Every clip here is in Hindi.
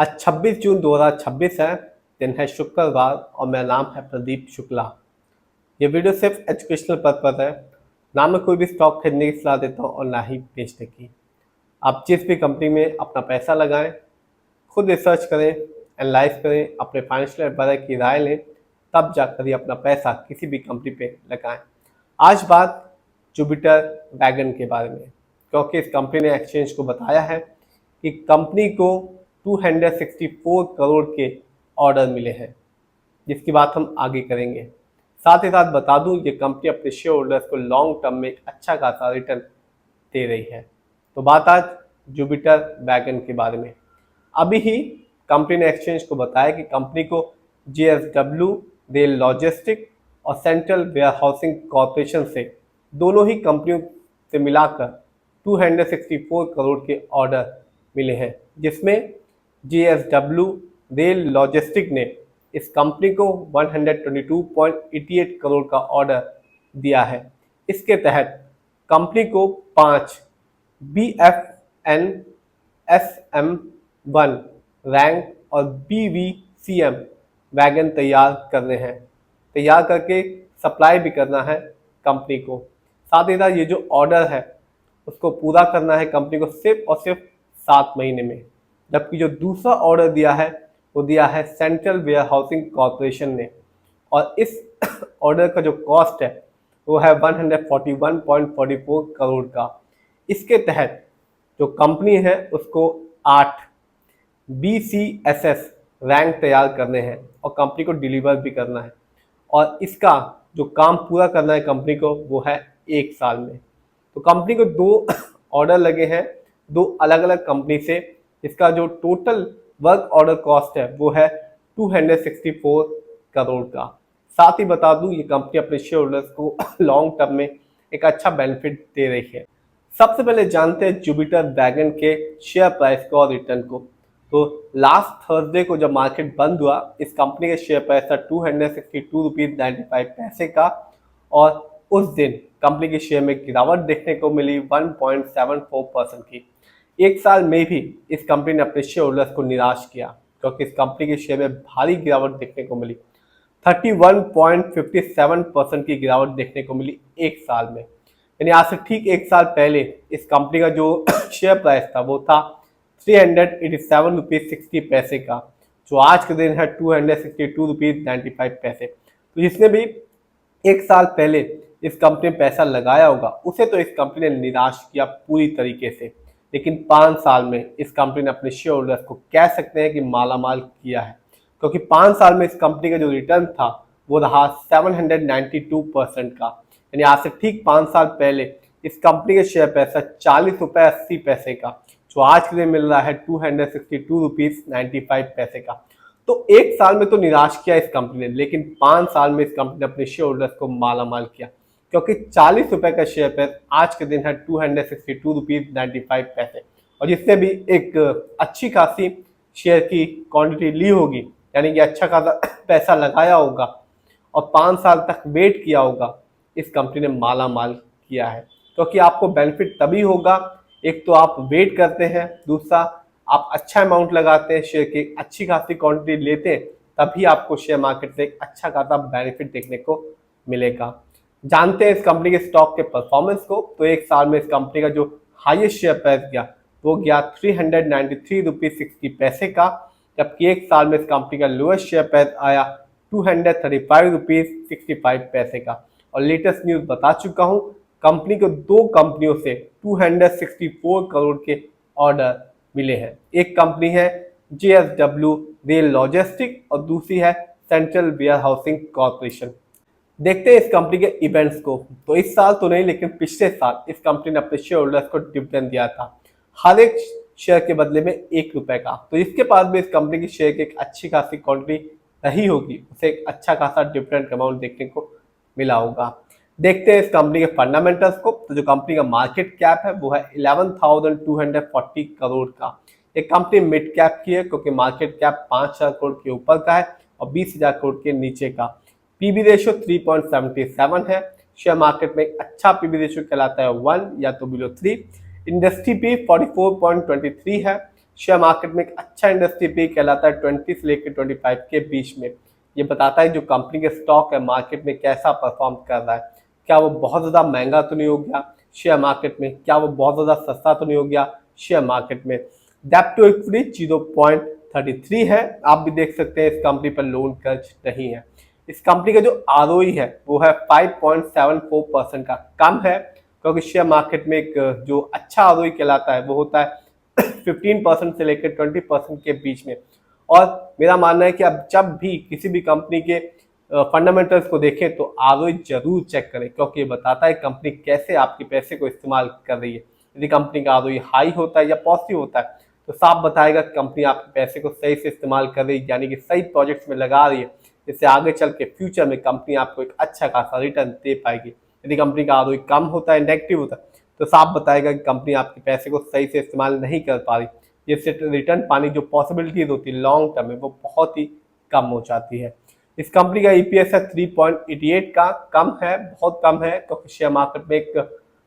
आज 26 जून 2026 है। दिन है शुक्रवार और मेरा नाम है प्रदीप शुक्ला। ये वीडियो सिर्फ एजुकेशनल पर्पज है। ना मैं कोई भी स्टॉक खरीदने की सलाह देता हूँ और ना ही बेचने की। आप जिस भी कंपनी में अपना पैसा लगाएं, खुद रिसर्च करें, एनालाइज करें, अपने फाइनेंशियल एडवाइजर की राय लें, तब जाकर ही अपना पैसा किसी भी कंपनी पे लगाएं। आज बात जुपिटर वैगन के बारे में, क्योंकि इस कंपनी ने एक्सचेंज को बताया है कि कंपनी को 264 करोड़ के ऑर्डर मिले हैं, जिसकी बात हम आगे करेंगे। साथ ही साथ बता दूं, ये कंपनी अपने शेयर होल्डर्स को लॉन्ग टर्म में एक अच्छा खासा रिटर्न दे रही है। तो बात आज जुपिटर वैगन के बारे में। अभी ही कंपनी ने एक्सचेंज को बताया कि कंपनी को JSW रेल लॉजिस्टिक और सेंट्रल वेयरहाउसिंग कॉरपोरेशन से, दोनों ही कंपनियों से मिलाकर 264 करोड़ के ऑर्डर मिले हैं, जिसमें JSW रेल लॉजिस्टिक ने इस कंपनी को 122.88 करोड़ का ऑर्डर दिया है। इसके तहत कंपनी को 5 BFNSM1 रैंक और BVCM वैगन तैयार करने हैं। तैयार करके सप्लाई भी करना है कंपनी को। साथ ही साथ ये जो ऑर्डर है उसको पूरा करना है कंपनी को सिर्फ और सिर्फ 7 महीने में। जबकि जो दूसरा ऑर्डर दिया है वो दिया है सेंट्रल वेयरहाउसिंग कॉरपोरेशन ने, और इस ऑर्डर का जो कॉस्ट है वो है 141.44 करोड़ का। इसके तहत जो कंपनी है उसको 8 BCSS रैंक तैयार करने हैं और कंपनी को डिलीवर भी करना है, और इसका जो काम पूरा करना है कंपनी को वो है 1 साल में। तो कंपनी को 2 ऑर्डर लगे हैं 2 अलग अलग कंपनी से। इसका जो टोटल वर्क ऑर्डर कॉस्ट है वो है 264 करोड़ का। साथ ही बता दूं, ये कंपनी अपने शेयर होल्डर्स को लॉन्ग टर्म में एक अच्छा बेनिफिट दे रही है। सबसे पहले जानते हैं जुपिटर वैगन के शेयर प्राइस को और रिटर्न को। तो लास्ट थर्सडे को जब मार्केट बंद हुआ, इस कंपनी का शेयर प्राइस था 262.95 का, और उस दिन कंपनी के शेयर में गिरावट देखने को मिली 1.74% की। 1 साल में भी इस कंपनी ने अपने शेयर होल्डर्स को निराश किया, क्योंकि इस कंपनी के शेयर में भारी गिरावट देखने को मिली। 31.57% की गिरावट देखने को मिली 1 साल में। यानी आज से ठीक 1 साल पहले इस कंपनी का जो शेयर प्राइस था वो था 387 रुपीज 60 पैसे का, जो आज के दिन है 262 रुपीज 95 पैसे। तो जिसने भी 1 साल पहले इस कंपनी में पैसा लगाया होगा उसे तो इस कंपनी ने निराश किया पूरी तरीके से, लेकिन 5 साल में इस कंपनी ने अपने शेयर होल्डर्स को कह सकते हैं कि मालामाल किया है, क्योंकि 5 साल में इस कंपनी का जो रिटर्न था वो रहा 792% का। यानी आज से ठीक 5 साल पहले इस कंपनी के शेयर पैसा 40 रुपये 80 पैसे का, जो आज के दिन मिल रहा है 262 रुपीज 95 पैसे का। तो 1 साल में तो निराश किया इस कंपनी ने, लेकिन 5 साल में इस कंपनी ने अपने शेयर होल्डर्स को मालामाल किया, क्योंकि 40 रुपए का शेयर प्राइस आज के दिन है 262 रुपीज 95 पैसे। और जिसने भी एक अच्छी खासी शेयर की क्वांटिटी ली होगी, यानी कि अच्छा खासा पैसा लगाया होगा और 5 साल तक वेट किया होगा, इस कंपनी ने माला माल किया है। क्योंकि आपको बेनिफिट तभी होगा, एक तो आप वेट करते हैं, दूसरा आप अच्छा अमाउंट लगाते हैं शेयर की, अच्छी खासी क्वांटिटी लेते हैं, तभी आपको शेयर मार्केट से एक अच्छा खासा बेनिफिट देखने को मिलेगा। जानते हैं इस कंपनी के स्टॉक के परफॉर्मेंस को। तो 1 साल में इस कंपनी का जो हाईएस्ट शेयर प्राइस गया वो गया 393 रुपीज 60 पैसे का, जबकि 1 साल में इस कंपनी का लोएस्ट शेयर प्राइस आया 235 रुपीज 65 पैसे का। और लेटेस्ट न्यूज बता चुका हूं, कंपनी को 2 कंपनियों से 264 करोड़ के ऑर्डर मिले हैं। एक कंपनी है JSW रेल लॉजिस्टिक और दूसरी है सेंट्रल वेयरहाउसिंग कॉरपोरेशन। देखते हैं इस कंपनी के इवेंट्स को। तो इस साल तो नहीं, लेकिन पिछले साल इस कंपनी ने अपने शेयर होल्डर्स को डिविडेंड दिया था, हर एक शेयर के बदले में 1 रुपए का। तो इसके पास भी इस कंपनी की शेयर की एक अच्छी खासी क्वांटिटी रही होगी, उसे एक अच्छा खासा डिविडेंड अमाउंट देखने को मिला होगा। देखते हैं इस कंपनी के फंडामेंटल्स को। तो जो कंपनी का मार्केट कैप है वो है 11,240 करोड़ का। एक कंपनी मिड कैप की है, क्योंकि मार्केट कैप 5,000 करोड़ के ऊपर का है और 20,000 करोड़ के नीचे का। पीबी रेशियो 3.77 है। शेयर मार्केट में एक अच्छा पीबी रेशियो कहलाता है 1 या तो बिलो 3। इंडस्ट्री पी 44.23 है। शेयर मार्केट में एक अच्छा इंडस्ट्री पे कहलाता है 20 से लेकर 25 के बीच में। ये बताता है जो कंपनी के स्टॉक है मार्केट में कैसा परफॉर्म कर रहा है, क्या वो बहुत ज़्यादा महंगा तो नहीं हो गया शेयर मार्केट में, क्या वो बहुत ज़्यादा सस्ता तो नहीं हो गया शेयर मार्केट में। डेब्ट टू इक्विटी 0.33 है। आप भी देख सकते हैं इस कंपनी पर लोन कर्ज नहीं है। इस कंपनी का जो आरओई है वो है 5.74% का, कम है, क्योंकि शेयर मार्केट में एक जो अच्छा आरओई कहलाता है वो होता है 15% से लेकर 20% के बीच में। और मेरा मानना है कि आप जब भी किसी भी कंपनी के फंडामेंटल्स को देखें तो आरओई जरूर चेक करें, क्योंकि ये बताता है कंपनी कैसे आपके पैसे को इस्तेमाल कर रही है। यदि कंपनी का आरओई हाई होता है या पॉजिटिव होता है तो साफ बताएगा कि कंपनी आपके पैसे को सही से इस्तेमाल कर रही है, यानी कि सही प्रोजेक्ट्स में लगा रही है, जिससे आगे चल के फ्यूचर में कंपनी आपको एक अच्छा खासा रिटर्न दे पाएगी। यदि कंपनी का आरओई कम होता है, नेगेटिव होता है, तो साफ बताएगा कि कंपनी आपके पैसे को सही से इस्तेमाल नहीं कर पा रही, जिससे रिटर्न पाने की जो पॉसिबिलिटीज होती है लॉन्ग टर्म में वो बहुत ही कम हो जाती है। इस कंपनी का ईपीएस है 3.88 का, कम है, बहुत कम है, क्योंकि शेयर मार्केट में एक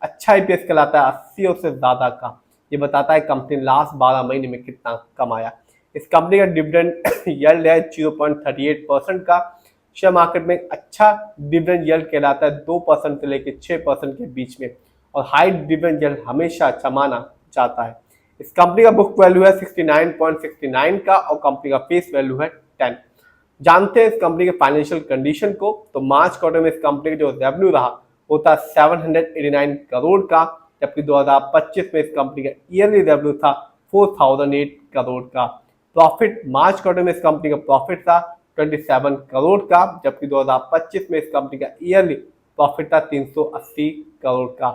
अच्छा ईपीएस कहलाता है 80 और से ज्यादा का। ये बताता है कंपनी लास्ट 12 महीने में कितना कमाया। इस कंपनी का डिविडेंड यील्ड है 0.38% का। शेयर मार्केट में अच्छा डिविडेंड यील्ड कहलाता है 2% से लेकर 6% के बीच में, और हाई डिविडेंड यील्ड हमेशा अच्छा माना जाता है। इस कंपनी का बुक वैल्यू है 69.69 का और कंपनी का फेस वैल्यू है 10। जानते हैं इस कंपनी के फाइनेंशियल कंडीशन को। तो मार्च क्वार्टर में इस कंपनी का जो रेवेन्यू रहा वो था 789 करोड़ का, जबकि 2025 में इस कंपनी का ईयरली रेवेन्यू था 4008 करोड़ का। प्रॉफिट मार्च क्वार्टर में इस कंपनी का प्रॉफिट था 27 करोड़ का, जबकि 2025 में इस कंपनी का ईयरली प्रॉफिट था 380 करोड़ का।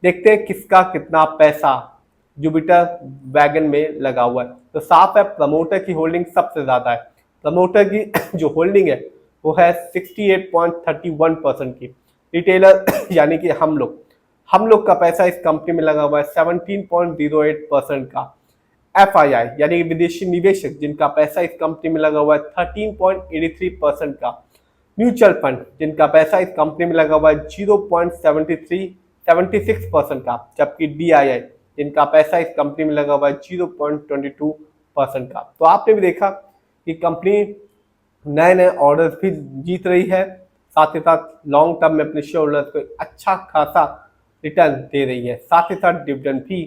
देखते हैं किसका कितना पैसा जुपिटर वैगन में लगा हुआ है। तो साफ है प्रमोटर की होल्डिंग सबसे ज्यादा है। प्रमोटर की जो होल्डिंग है वो है 68.31% की। रिटेलर यानी कि हम लोग का पैसा इस कंपनी में लगा हुआ है 17.08% का। एफआईआई यानी कि विदेशी निवेशक जिनका पैसा इस कंपनी में लगा हुआ है 13.83% का। म्यूचुअल फंड जिनका पैसा इस कंपनी में लगा हुआ है 0.76% का, जबकि डीआईआई जिनका पैसा इस कंपनी में लगा हुआ है 0.22% का। तो आपने भी देखा कि कंपनी नए नए ऑर्डर्स भी जीत रही है, साथ ही साथ लॉन्ग टर्म में अपने शेयर होल्डर्स को अच्छा खासा रिटर्न दे रही है, साथ ही साथ डिविडेंड भी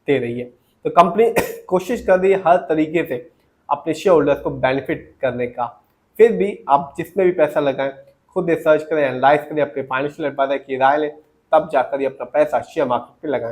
दे रही है। तो कंपनी कोशिश कर रही है हर तरीके से अपने शेयर होल्डर्स को बेनिफिट करने का। फिर भी आप जिसमें भी पैसा लगाएं खुद रिसर्च करें, एनालाइज करें, अपने फाइनेंशियल एडवाइजर की राय लें, तब जाकर ये अपना पैसा शेयर मार्केट पे लगाएं।